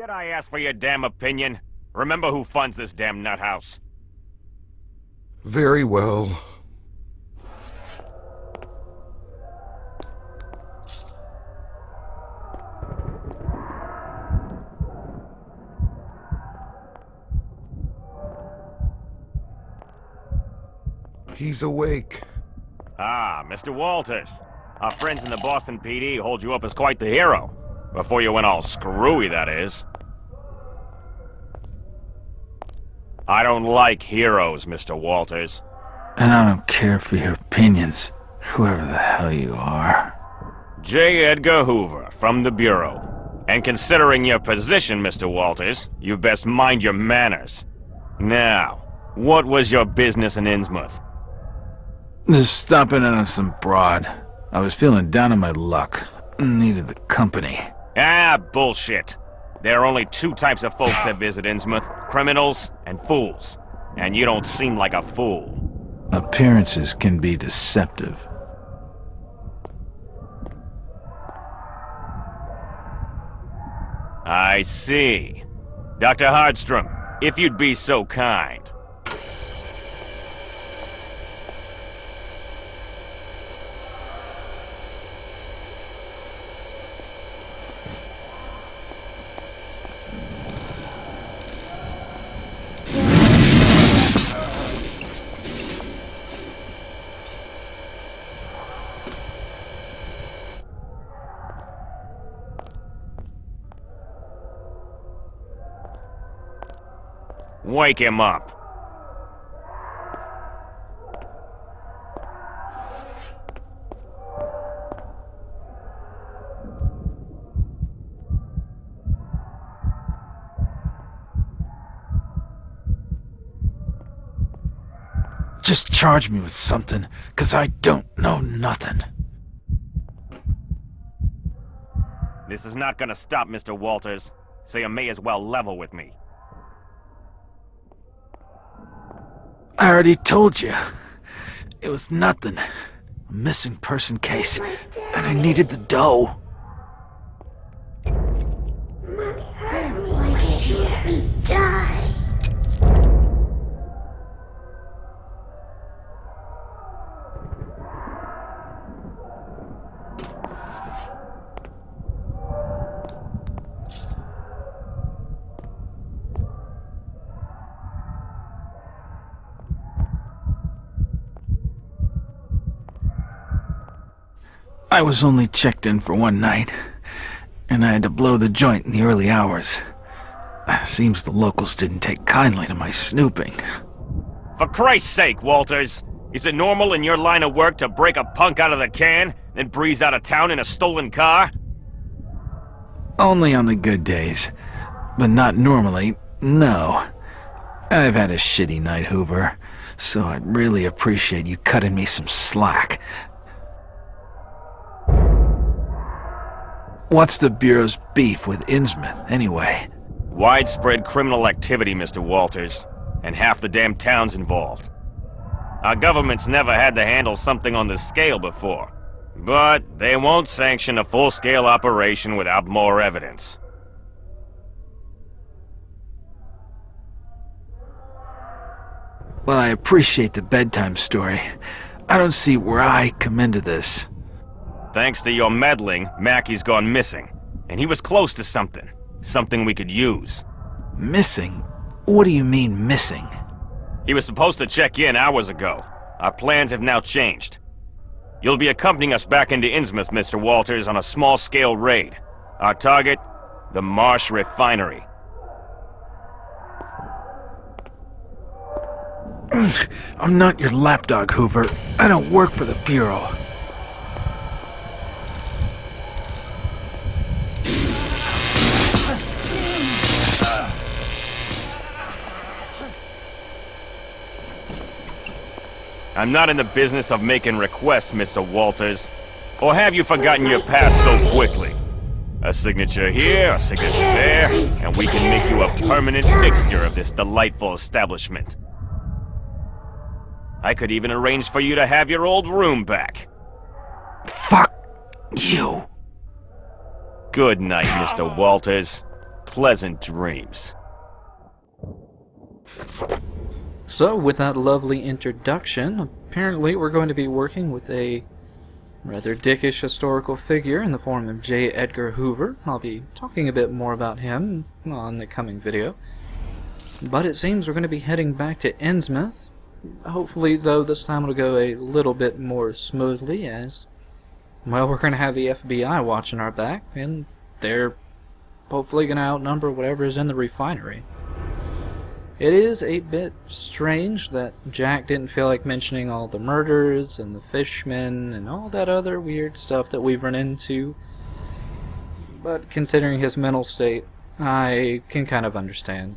Did I ask for your damn opinion? Remember who funds this damn nut house. Very well. He's awake. Ah, Mr. Walters. Our friends in the Boston PD hold you up as quite the hero. Before you went all screwy, that is. I don't like heroes, Mr. Walters. And I don't care for your opinions, whoever the hell you are. J. Edgar Hoover, from the Bureau. And considering your position, Mr. Walters, you best mind your manners. Now, what was your business in Innsmouth? Just stopping in on some broad. I was feeling down on my luck. Needed the company. Ah, bullshit. There are only two types of folks that visit Innsmouth, criminals and fools. And you don't seem like a fool. Appearances can be deceptive. I see. Dr. Hardstrom, if you'd be so kind. Wake him up. Just charge me with something, 'cause I don't know nothing. This is not gonna stop, Mr. Walters, so you may as well level with me. I already told you. It was nothing. A missing person case, and I needed the dough. Why did you let me die? I was only checked in for one night, and I had to blow the joint in the early hours. Seems the locals didn't take kindly to my snooping. For Christ's sake, Walters! Is it normal in your line of work to break a punk out of the can, then breeze out of town in a stolen car? Only on the good days, but not normally, no. I've had a shitty night, Hoover, so I'd really appreciate you cutting me some slack. What's the Bureau's beef with Innsmouth, anyway? Widespread criminal activity, Mr. Walters, and half the damn town's involved. Our government's never had to handle something on this scale before, but they won't sanction a full-scale operation without more evidence. Well, I appreciate the bedtime story. I don't see where I come into this. Thanks to your meddling, Mackey's gone missing, and he was close to something. Something we could use. Missing? What do you mean, missing? He was supposed to check in hours ago. Our plans have now changed. You'll be accompanying us back into Innsmouth, Mr. Walters, on a small-scale raid. Our target? The Marsh Refinery. I'm not your lapdog, Hoover. I don't work for the Bureau. I'm not in the business of making requests, Mr. Walters. Or have you forgotten your past so quickly? A signature here, a signature there, and we can make you a permanent fixture of this delightful establishment. I could even arrange for you to have your old room back. Fuck you. Good night, Mr. Walters. pleasant dreams. So, with that lovely introduction, apparently we're going to be working with a rather dickish historical figure in the form of J. Edgar Hoover. I'll be talking a bit more about him on the coming video. But it seems we're going to be heading back to Innsmouth. Hopefully, though, this time it'll go a little bit more smoothly, as, well, we're going to have the FBI watching our back, and they're hopefully going to outnumber whatever is in the refinery. It is a bit strange that Jack didn't feel like mentioning all the murders and the fishmen and all that other weird stuff that we've run into, but considering his mental state, I can kind of understand.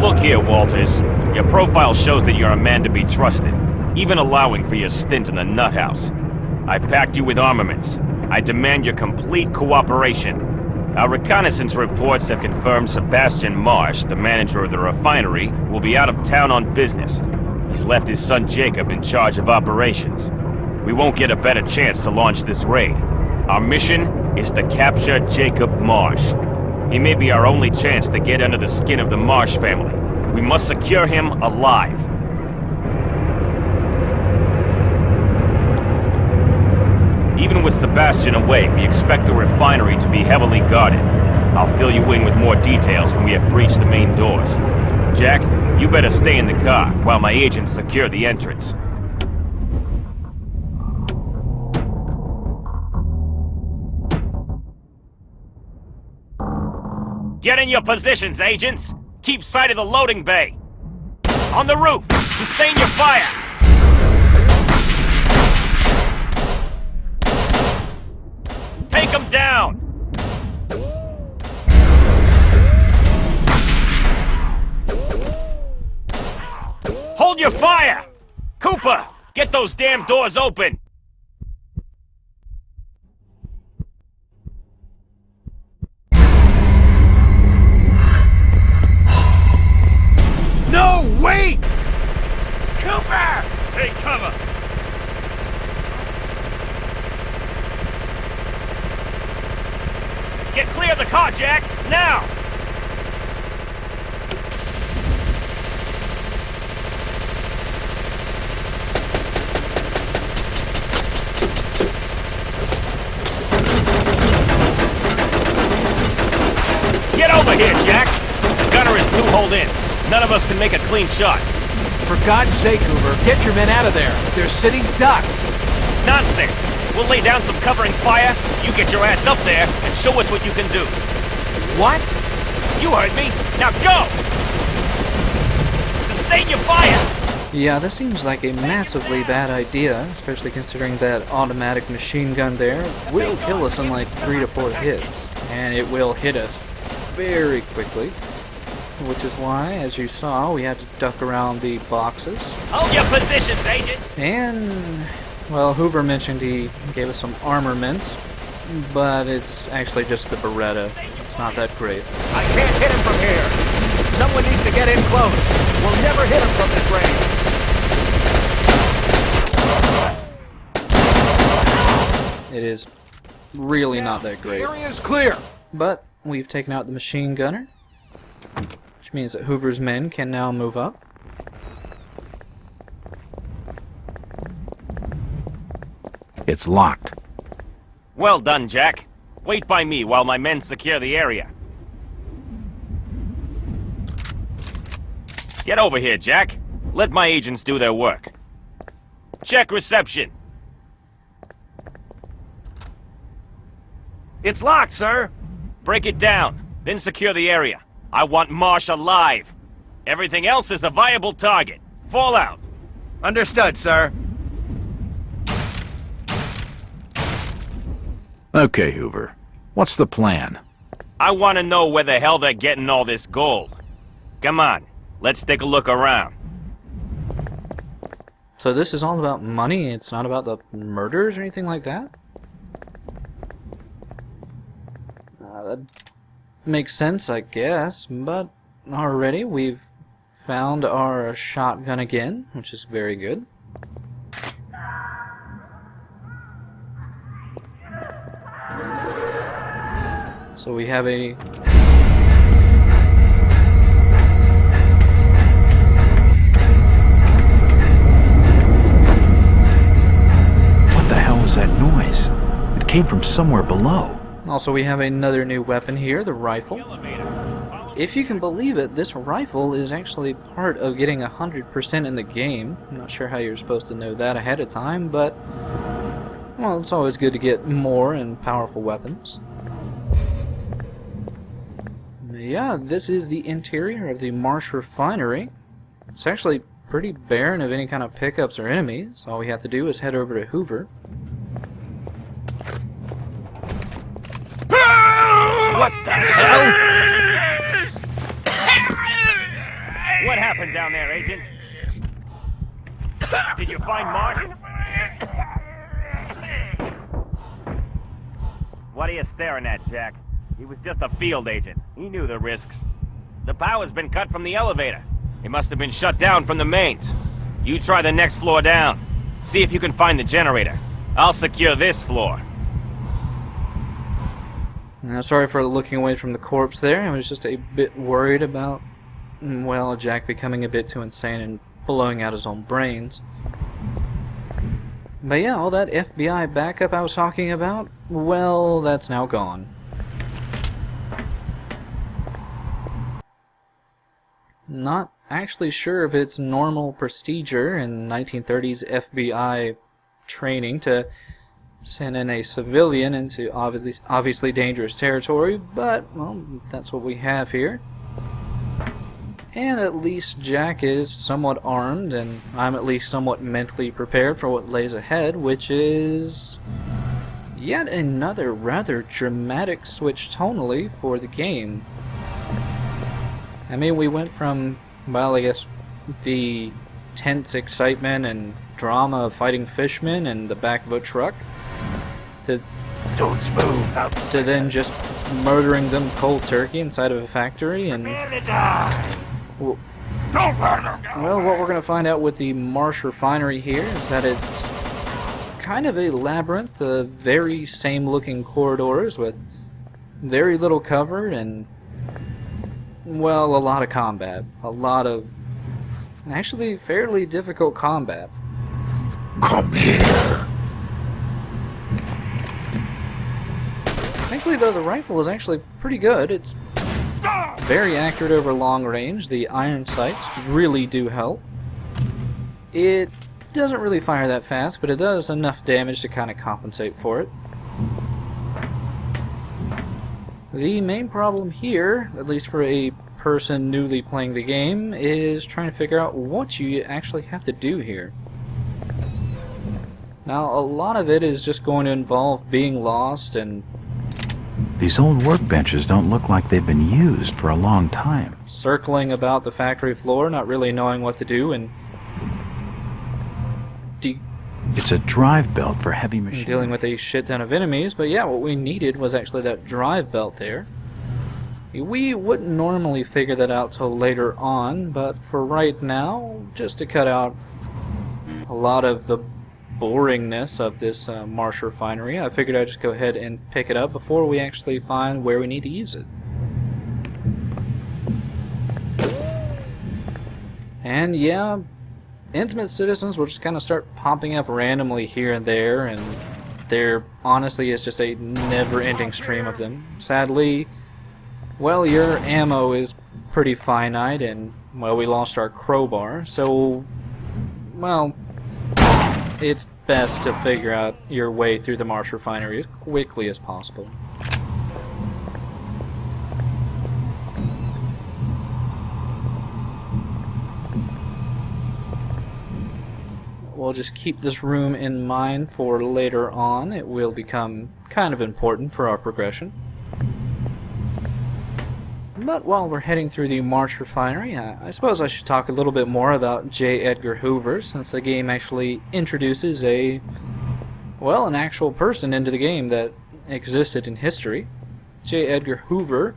Look here, Walters. Your profile shows that you're a man to be trusted, even allowing for your stint in the nut house. I've packed you with armaments. I demand your complete cooperation. Our reconnaissance reports have confirmed Sebastian Marsh, the manager of the refinery, will be out of town on business. He's left his son Jacob in charge of operations. We won't get a better chance to launch this raid. Our mission is to capture Jacob Marsh. He may be our only chance to get under the skin of the Marsh family. We must secure him alive. Even with Sebastian away, we expect the refinery to be heavily guarded. I'll fill you in with more details when we have breached the main doors. Jack, you better stay in the car while my agents secure the entrance. Get in your positions, agents! Keep sight of the loading bay! On the roof! Sustain your fire! Take them down! Hold your fire! Cooper, get those damn doors open! No, wait! Cooper! Take cover! Get clear of the car, Jack! Now! Get over here, Jack! The gunner is two-holed in. None of us can make a clean shot. For God's sake, Hoover, get your men out of there. They're sitting ducks. Nonsense! We'll lay down some covering fire, you get your ass up there, and show us what you can do. What? You heard me! Now go! Sustain your fire! Yeah, this seems like a massively bad idea, especially considering that automatic machine gun there will kill us in like 3 to 4 hits, and it will hit us very quickly. Which is why, as you saw, we had to duck around the boxes. Hold your positions, agents! And, well, Hoover mentioned he gave us some armaments, but it's actually just the Beretta. It's not that great. I can't hit him from here. Someone needs to get in close. We'll never hit him from this range. It is really not that great. The area's clear. But we've taken out the machine gunner, which means that Hoover's men can now move up. It's locked. Well done, Jack. Wait by me while my men secure the area. Get over here, Jack. Let my agents do their work. Check reception. It's locked, sir. Break it down, then secure the area. I want Marsh alive. Everything else is a viable target. Fall out. Understood, sir. Okay, Hoover. What's the plan? I want to know where the hell they're getting all this gold. Come on, let's take a look around. So this is all about money? It's not about the murders or anything like that? That makes sense, I guess, but already we've found our shotgun again, which is very good. So we have a... What the hell was that noise? It came from somewhere below. Also, we have another new weapon here, the rifle. If you can believe it, this rifle is actually part of getting 100% in the game. I'm not sure how you're supposed to know that ahead of time, but... well, it's always good to get more and powerful weapons. Yeah, this is the interior of the Marsh Refinery. It's actually pretty barren of any kind of pickups or enemies. All we have to do is head over to Hoover. What the hell? What happened down there, Agent? Did you find Marsh? What are you staring at, Jack? He was just a field agent. He knew the risks. The power's been cut from the elevator. It must have been shut down from the mains. You try the next floor down. See if you can find the generator. I'll secure this floor. Now, sorry for looking away from the corpse there. I was just a bit worried about, well, Jack becoming a bit too insane and blowing out his own brains. But yeah, all that FBI backup I was talking about, well, that's now gone. Not actually sure if it's normal procedure in 1930s FBI training to send in a civilian into obviously dangerous territory, but, well, that's what we have here. And at least Jack is somewhat armed, and I'm at least somewhat mentally prepared for what lays ahead, which is yet another rather dramatic switch tonally for the game. I mean, we went from, well, I guess, the tense excitement and drama of fighting fishmen in the back of a truck to then just murdering them cold turkey inside of a factory. And well, what we're going to find out with the Marsh Refinery here is that it's kind of a labyrinth of very same looking corridors with very little covered and, well, a lot of combat. A lot of actually fairly difficult combat. Come here. Thankfully, though, the rifle is actually pretty good. It's very accurate over long range. The iron sights really do help. It doesn't really fire that fast, but it does enough damage to kind of compensate for it. The main problem here, at least for a person newly playing the game, is trying to figure out what you actually have to do here. Now, a lot of it is just going to involve being lost and These old workbenches don't look like they've been used for a long time. circling about the factory floor, not really knowing what to do, and It's a drive belt for heavy machinery. dealing with a shit ton of enemies. But yeah, what we needed was actually that drive belt there. We wouldn't normally figure that out till later on, but for right now, just to cut out a lot of the boringness of this Marsh Refinery, I figured I'd just go ahead and pick it up before we actually find where we need to use it. And yeah, Innsmouth citizens will just kind of start popping up randomly here and there, and there honestly is just a never-ending stream of them. Sadly, well, your ammo is pretty finite, and, well, we lost our crowbar, so, well, it's best to figure out your way through the Marsh Refinery as quickly as possible. we'll just keep this room in mind for later on. It will become kind of important for our progression. But while we're heading through the Marsh Refinery, I suppose I should talk a little bit more about J. Edgar Hoover, since the game actually introduces an actual person into the game that existed in history. J. Edgar Hoover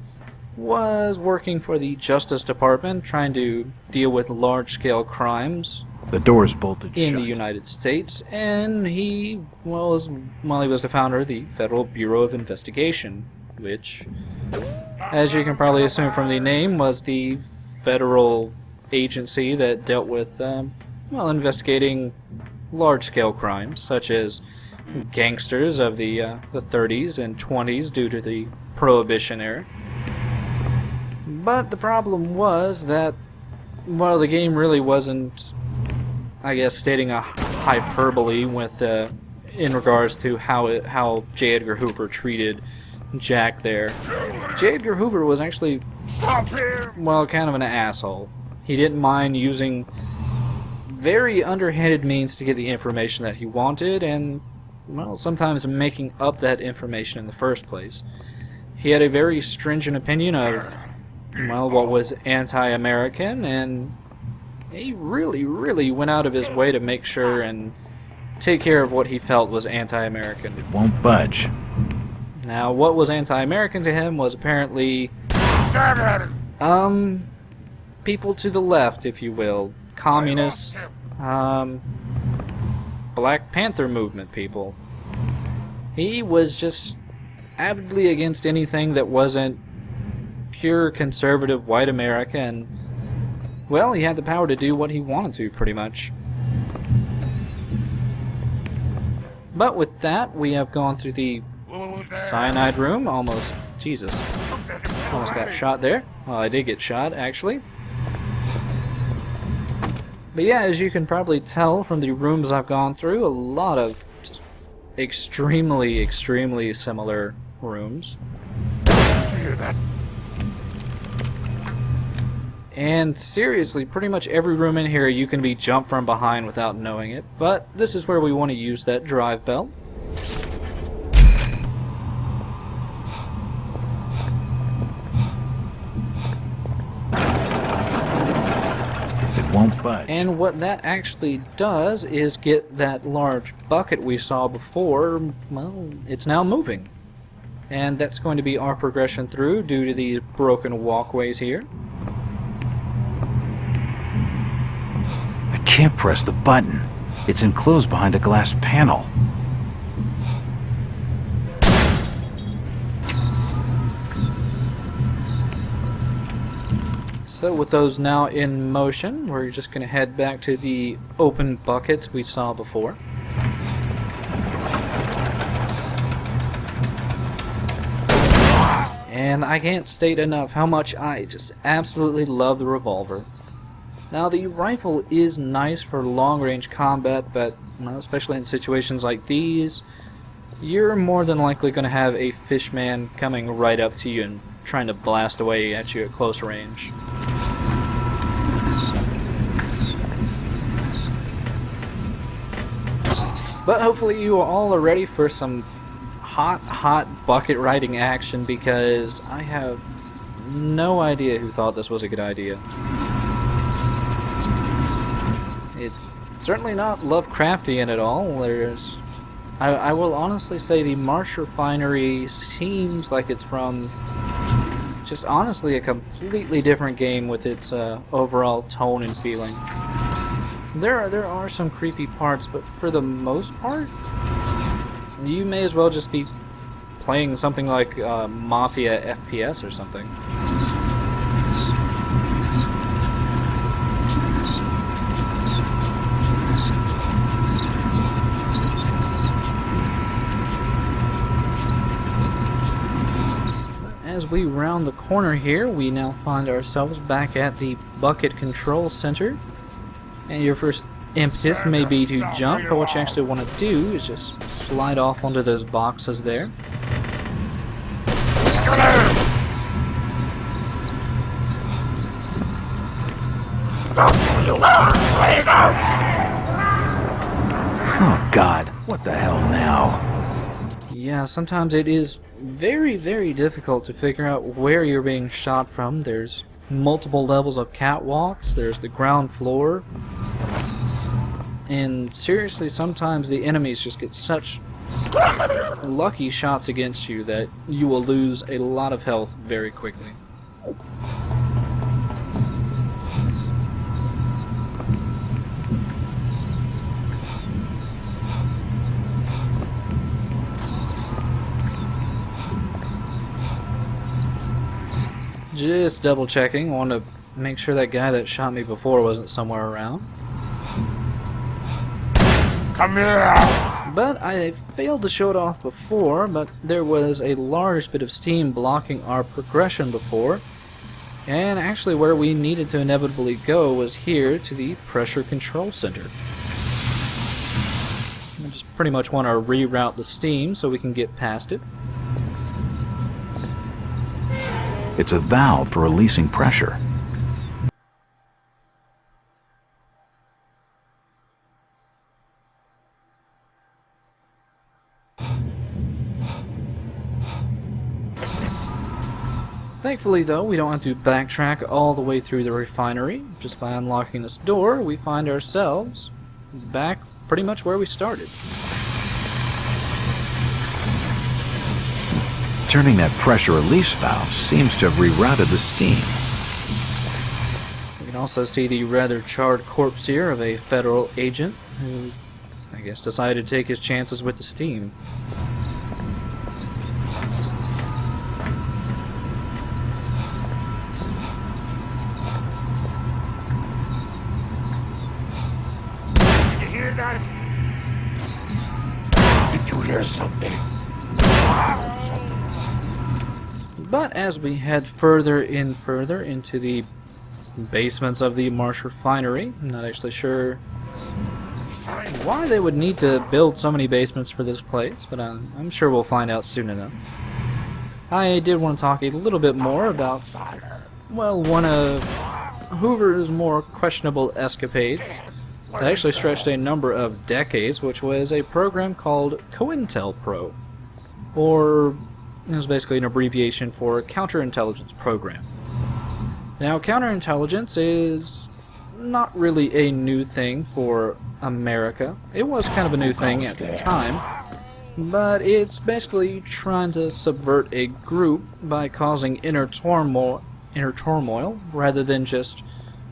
was working for the Justice Department, trying to deal with large-scale crimes The door's bolted in shut. the United States, and he was the founder of the Federal Bureau of Investigation, which, as you can probably assume from the name, was the federal agency that dealt with, investigating large-scale crimes, such as gangsters of the 30s and 20s due to the Prohibition era. But the problem was that, the game really wasn't, stating a hyperbole with, in regards to how J. Edgar Hoover treated Jack there. J. Edgar Hoover was actually, kind of an asshole. He didn't mind using very underhanded means to get the information that he wanted, and, sometimes making up that information in the first place. He had a very stringent opinion of, what was anti-American, and he really, really went out of his way to make sure and take care of what he felt was anti-American. It won't budge. Now, what was anti-American to him was apparently, people to the left, if you will. Communists, Black Panther movement people. He was just avidly against anything that wasn't pure conservative white America, and, he had the power to do what he wanted to, pretty much. But with that, we have gone through the cyanide room. Almost got shot there. Well, I did get shot, actually. But yeah, as you can probably tell from the rooms I've gone through, a lot of just extremely, extremely similar rooms. And seriously, pretty much every room in here you can be jumped from behind without knowing it, but this is where we want to use that drive belt. It won't budge. And what that actually does is get that large bucket we saw before, it's now moving. And that's going to be our progression through due to these broken walkways here. I can't press the button. It's enclosed behind a glass panel. So with those now in motion, we're just going to head back to the open buckets we saw before. And I can't state enough how much I just absolutely love the revolver. Now, the rifle is nice for long-range combat, but especially in situations like these, you're more than likely going to have a fishman coming right up to you and trying to blast away at you at close range. But hopefully you all are ready for some hot bucket riding action, because I have no idea who thought this was a good idea. It's certainly not Lovecraftian at all. I will honestly say the Marsh Refinery seems like it's from just honestly a completely different game with its overall tone and feeling. There are some creepy parts, but for the most part, you may as well just be playing something like Mafia FPS or something. As we round the corner here, we now find ourselves back at the Bucket Control Center. And your first impetus may be to jump, but what you actually want to do is just slide off onto those boxes there. What the hell now? Yeah, sometimes it is very, very difficult to figure out where you're being shot from. There's multiple levels of catwalks, there's the ground floor, and seriously, sometimes the enemies just get such lucky shots against you that you will lose a lot of health very quickly. Just double checking, want to make sure that guy that shot me before wasn't somewhere around. Come here! But I failed to show it off before, but there was a large bit of steam blocking our progression before, and actually where we needed to inevitably go was here to the pressure control center. I just pretty much want to reroute the steam so we can get past it. It's a valve for releasing pressure. Thankfully, though, we don't have to backtrack all the way through the refinery. Just by unlocking this door, we find ourselves back pretty much where we started. Turning that pressure release valve seems to have rerouted the steam. We can also see the rather charred corpse here of a federal agent who, I guess, decided to take his chances with the steam. Did you hear that? Did you hear something? But as we head further into the basements of the Marsh Refinery, I'm not actually sure why they would need to build so many basements for this place, but I'm sure we'll find out soon enough. I did want to talk a little bit more about, well, one of Hoover's more questionable escapades that actually stretched a number of decades, which was a program called COINTELPRO, or it was basically an abbreviation for Counterintelligence Program. Now, counterintelligence is not really a new thing for America. It was kind of a new thing at the time, but it's basically trying to subvert a group by causing inner turmoil rather than just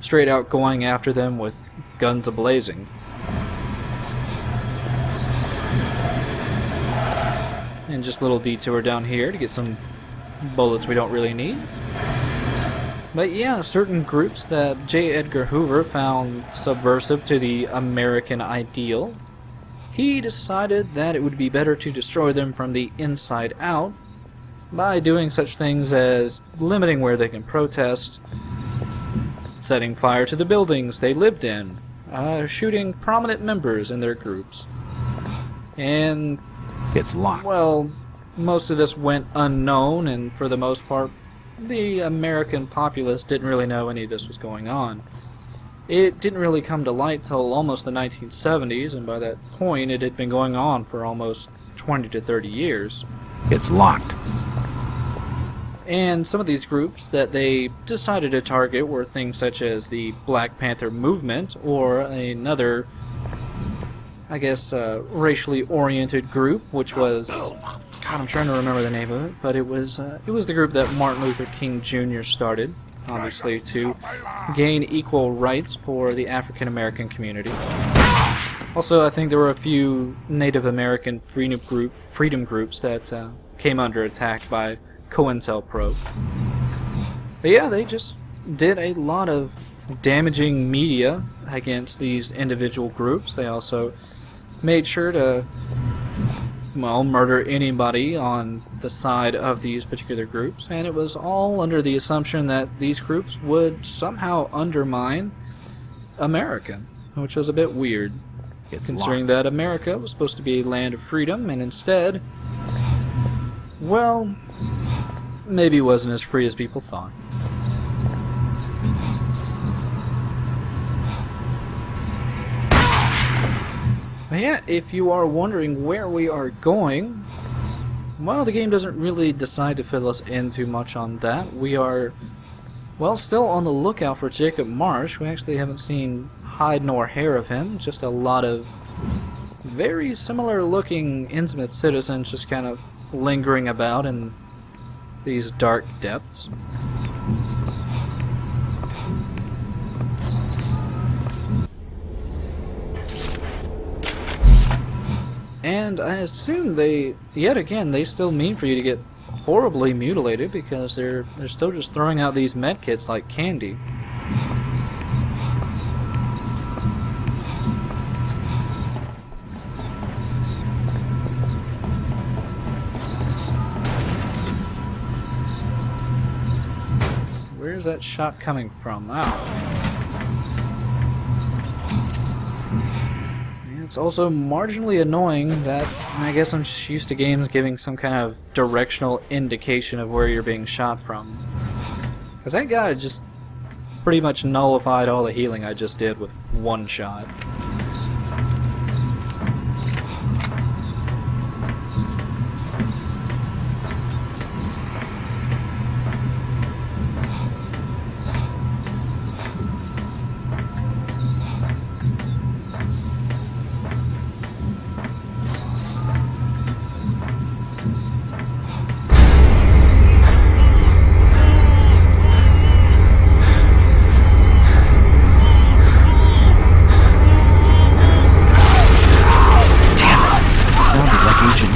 straight out going after them with guns a-blazing. And just a little detour down here to get some bullets we don't really need. But yeah, certain groups that J. Edgar Hoover found subversive to the American ideal, he decided that it would be better to destroy them from the inside out by doing such things as limiting where they can protest, setting fire to the buildings they lived in, shooting prominent members in their groups. And It's locked. well, most of this went unknown, and for the most part, the American populace didn't really know any of this was going on. It didn't really come to light till almost the 1970s, and by that point it had been going on for almost 20 to 30 years. It's locked. And some of these groups that they decided to target were things such as the Black Panther movement, or another, I guess, racially oriented group, which was, God, I'm trying to remember the name of it, but it was the group that Martin Luther King Jr. started, obviously, to gain equal rights for the African American community. Also, I think there were a few Native American freedom groups that came under attack by COINTELPRO. But yeah, they just did a lot of damaging media against these individual groups. They also made sure to, well, murder anybody on the side of these particular groups, and it was all under the assumption that these groups would somehow undermine America, which was a bit weird, considering that America was supposed to be a land of freedom, and instead, well, maybe it wasn't as free as people thought. Yeah, if you are wondering where we are going, well, the game doesn't really decide to fill us in too much on that. We are, well, still on the lookout for Jacob Marsh. We actually haven't seen hide nor hair of him, just a lot of very similar looking Innsmouth citizens just kind of lingering about in these dark depths. And I assume yet again, they still mean for you to get horribly mutilated because they're still just throwing out these medkits like candy. Where's that shot coming from? Ow. It's also marginally annoying that I guess I'm just used to games giving some kind of directional indication of where you're being shot from. Because that guy just pretty much nullified all the healing I just did with one shot.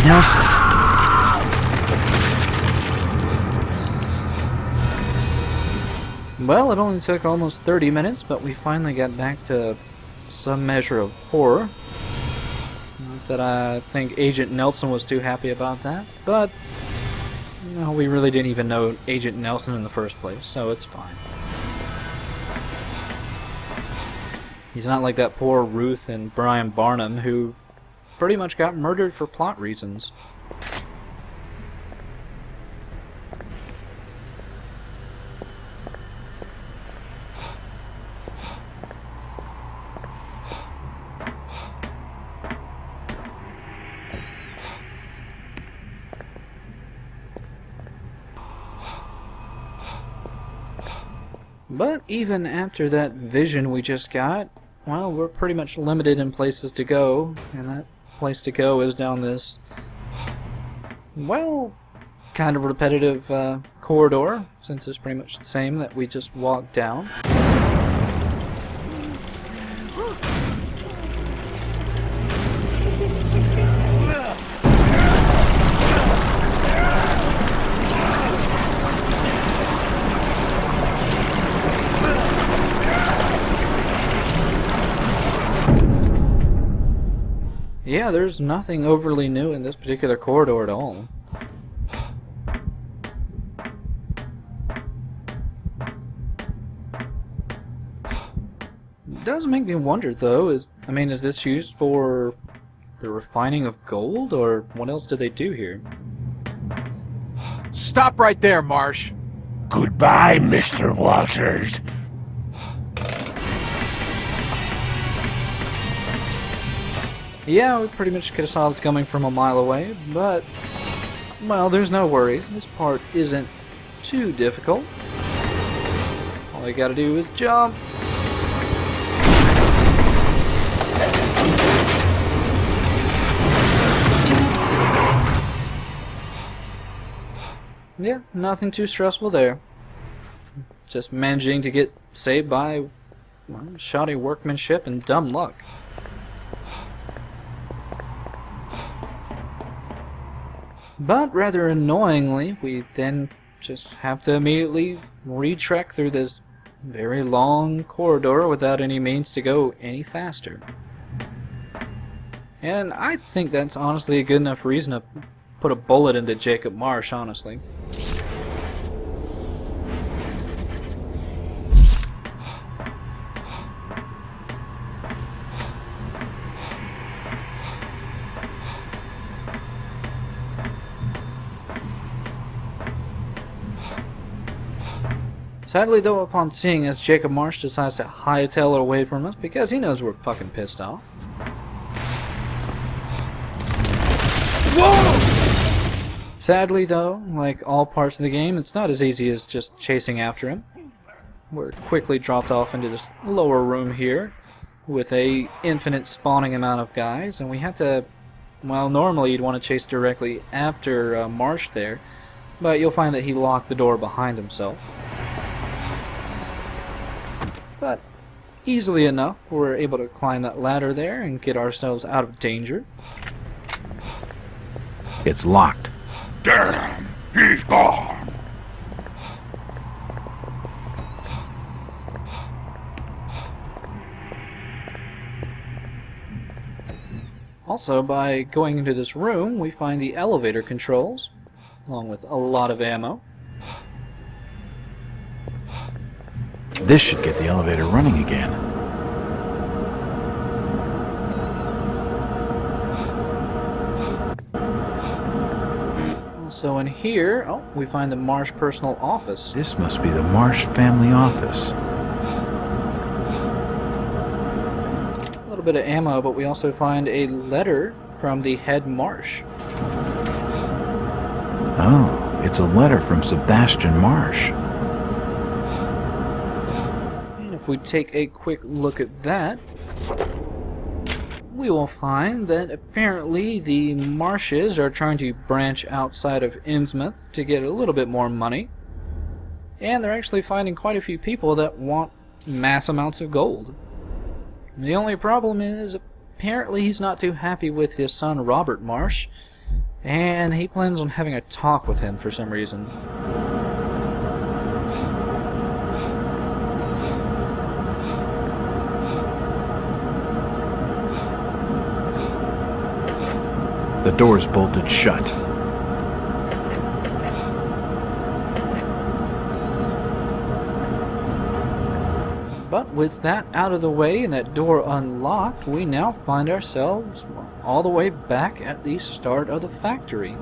Nelson. Well, it only took almost 30 minutes, but we finally got back to some measure of horror. Not that I think Agent Nelson was too happy about that, but no, we really didn't even know Agent Nelson in the first place, so it's fine. He's not like that poor Ruth and Brian Barnum who pretty much got murdered for plot reasons. But even after that vision we just got, well, we're pretty much limited in places to go, and that place to go is down this, well, kind of repetitive corridor, since it's pretty much the same that we just walked down. Yeah, there's nothing overly new in this particular corridor at all. It does make me wonder, though, is this used for the refining of gold, or what else do they do here? Stop right there, Marsh. Goodbye, Mr. Walters. Yeah, we pretty much could have saw this coming from a mile away, but, well, there's no worries. This part isn't too difficult. All you gotta do is jump. Yeah, nothing too stressful there. Just managing to get saved by, well, shoddy workmanship and dumb luck. But rather annoyingly, we then just have to immediately retrek through this very long corridor without any means to go any faster. And I think that's honestly a good enough reason to put a bullet into Jacob Marsh, honestly. Sadly, though, upon seeing us, Jacob Marsh decides to hightail away from us because he knows we're fucking pissed off. Sadly, though, like all parts of the game, it's not as easy as just chasing after him. We're quickly dropped off into this lower room here with a infinite spawning amount of guys, and we have to, well, normally you'd want to chase directly after Marsh there, but you'll find that he locked the door behind himself. But easily enough, we're able to climb that ladder there and get ourselves out of danger. It's locked. Damn, he's gone. Also, by going into this room, we find the elevator controls, along with a lot of ammo. This should get the elevator running again. Also in here, oh, we find the Marsh personal office. This must be the Marsh family office. A little bit of ammo, but we also find a letter from the head Marsh. Oh, it's a letter from Sebastian Marsh. And if we take a quick look at that, we will find that apparently the Marshes are trying to branch outside of Innsmouth to get a little bit more money. And they're actually finding quite a few people that want mass amounts of gold. The only problem is apparently he's not too happy with his son Robert Marsh, and he plans on having a talk with him for some reason. The door's bolted shut. But with that out of the way and that door unlocked, we now find ourselves all the way back at the start of the factory.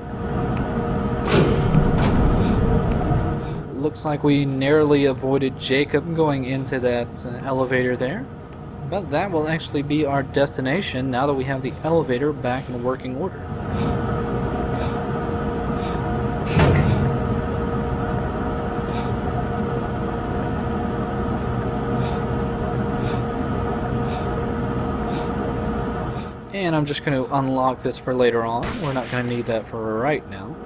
Looks like we narrowly avoided Jacob going into that elevator there. But that will actually be our destination now that we have the elevator back in working order. And I'm just going to unlock this for later on. We're not going to need that for right now.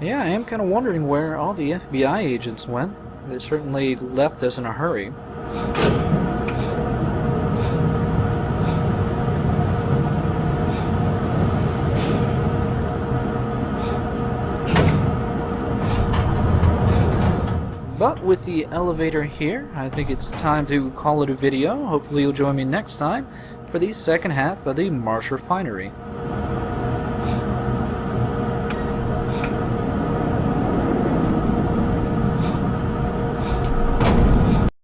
Yeah, I am kind of wondering where all the FBI agents went. They certainly left us in a hurry. But with the elevator here, I think it's time to call it a video. Hopefully you'll join me next time for the second half of the Marsh Refinery.